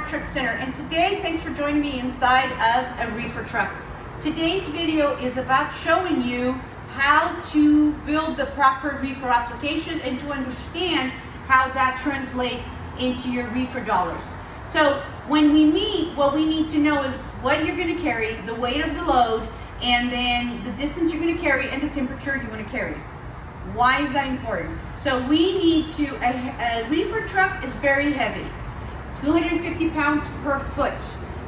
Truck Center, and today, thanks for joining me inside of a reefer truck. Today's video is about showing you how to build the proper reefer application and to understand how that translates into your reefer dollars. So when we meet, what we need to know is what you're going to carry, the weight of the load, and then the distance you're going to carry and the temperature you want to carry. Why is that important? So we need to, a reefer truck is very heavy, 250 pounds per foot.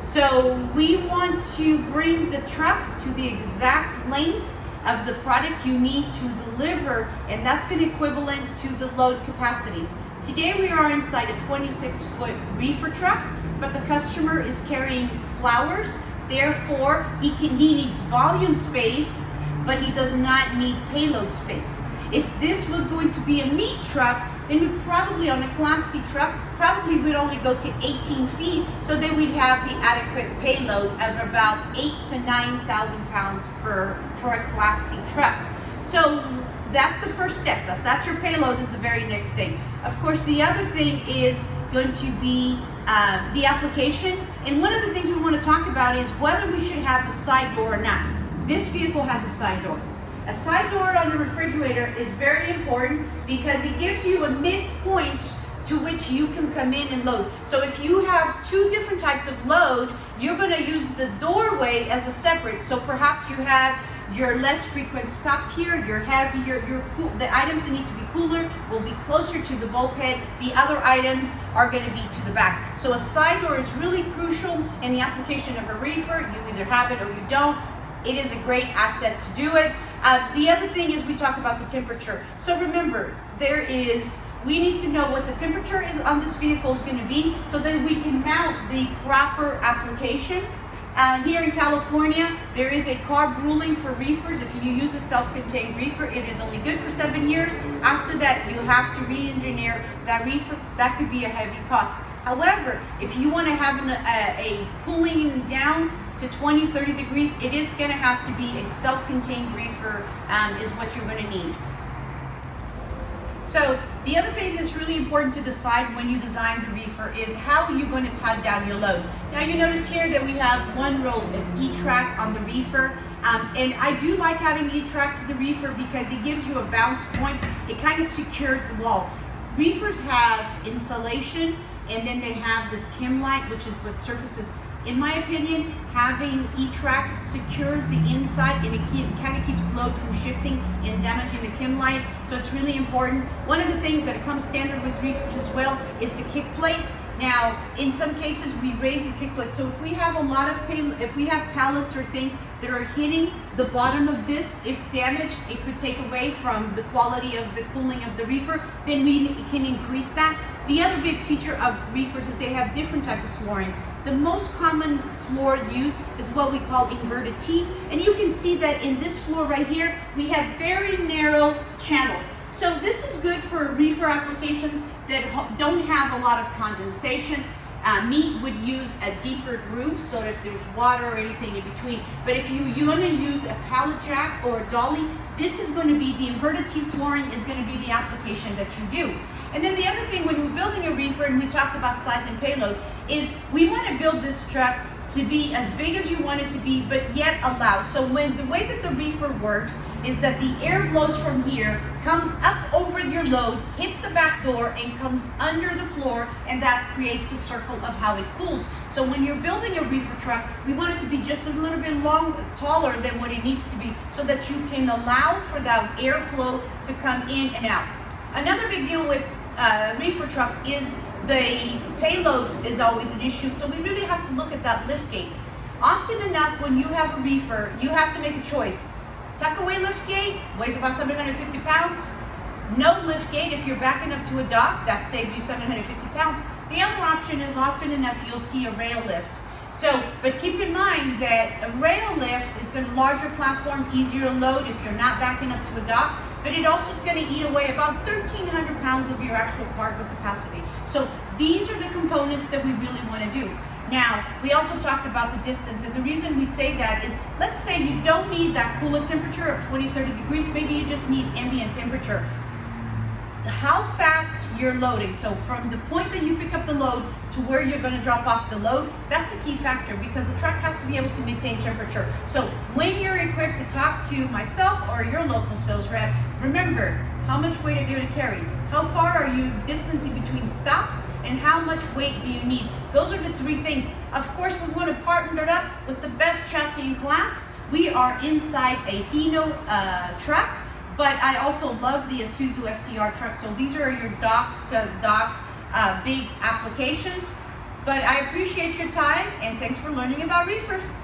So we want to bring the truck to the exact length of the product you need to deliver, and that's going to be equivalent to the load capacity. Today we are inside a 26-foot reefer truck, but the customer is carrying flowers, therefore he needs volume space, but he does not need payload space. If this was going to be a meat truck, then we probably, on a Class C truck, probably would only go to 18 feet, so then we'd have the adequate payload of about 8,000 to 9,000 pounds for a Class C truck. So that's the first step. That's your payload is the very next thing. Of course, the other thing is going to be the application. And one of the things we want to talk about is whether we should have a side door or not. This vehicle has a side door. A side door on the refrigerator is very important because it gives you a midpoint to which you can come in and load. So if you have two different types of load, you're going to use the doorway as a separate. So perhaps you have your less frequent stops here, your heavier, the items that need to be cooler will be closer to the bulkhead. The other items are going to be to the back. So a side door is really crucial in the application of a reefer. You either have it or you don't. It is a great asset to do it. The other thing is we talk about the temperature. So remember, we need to know what the temperature is on this vehicle is going to be so that we can mount the proper application. Here in California, there is a CARB ruling for reefers. If you use a self-contained reefer, it is only good for 7 years. After that, you have to re-engineer that reefer. That could be a heavy cost. However, if you want to have a cooling down to 20, 30 degrees, it is going to have to be a self-contained reefer is what you're going to need. So the other thing that's really important to decide when you design the reefer is how you're going to tie down your load. Now you notice here that we have one row of E-track on the reefer. And I do like adding E-track to the reefer because it gives you a bounce point. It kind of secures the wall. Reefers have insulation, and then they have this chem light, which is what surfaces. In my opinion, having E-track secures the inside and it kind of keeps load from shifting and damaging the chem light. So it's really important. One of the things that comes standard with reefers as well is the kick plate. Now, in some cases, we raise the kick plate. So if we have a lot of if we have pallets or things that are hitting the bottom of this, if damaged, it could take away from the quality of the cooling of the reefer, then we can increase that. The other big feature of reefers is they have different type of flooring. The most common floor used is what we call inverted T, and you can see that in this floor right here, we have very narrow channels. So this is good for reefer applications that don't have a lot of condensation. Meat would use a deeper groove, so if there's water or anything in between. But if you want to use a pallet jack or a dolly, this is going to be, the inverted T flooring is going to be the application that you do. And then the other thing when we're building a reefer, and we talked about size and payload, is we want to build this truck to be as big as you want it to be, but yet allow. So the way that the reefer works is that the air blows from here, comes up over your load, hits the back door, and comes under the floor, and that creates the circle of how it cools. So when you're building a reefer truck, we want it to be just a little bit taller than what it needs to be, so that you can allow for that airflow to come in and out. Another big deal with reefer truck is the payload is always an issue, so we really have to look at that lift gate. Often enough, when you have a reefer, you have to make a choice. Tuck away lift gate, weighs about 750 pounds. No lift gate if you're backing up to a dock, that saves you 750 pounds. The other option is often enough you'll see a rail lift. So, but keep in mind that a rail lift is a larger platform, easier to load if you're not backing up to a dock, but it also is going to eat away about 1,300 pounds of your actual cargo capacity. So these are the components that we really want to do. Now, we also talked about the distance, and the reason we say that is, let's say you don't need that coolant temperature of 20, 30 degrees, maybe you just need ambient temperature. How fast you're loading. So from the point that you pick up the load to where you're going to drop off the load, that's a key factor because the truck has to be able to maintain temperature. So when you're equipped to talk to myself or your local sales rep, remember, how much weight are you going to carry? How far are you distancing between stops? And how much weight do you need? Those are the three things. Of course, we want to partner it up with the best chassis in class. We are inside a Hino truck, but I also love the Isuzu FTR truck. So these are your dock-to-dock big applications. But I appreciate your time, and thanks for learning about reefers.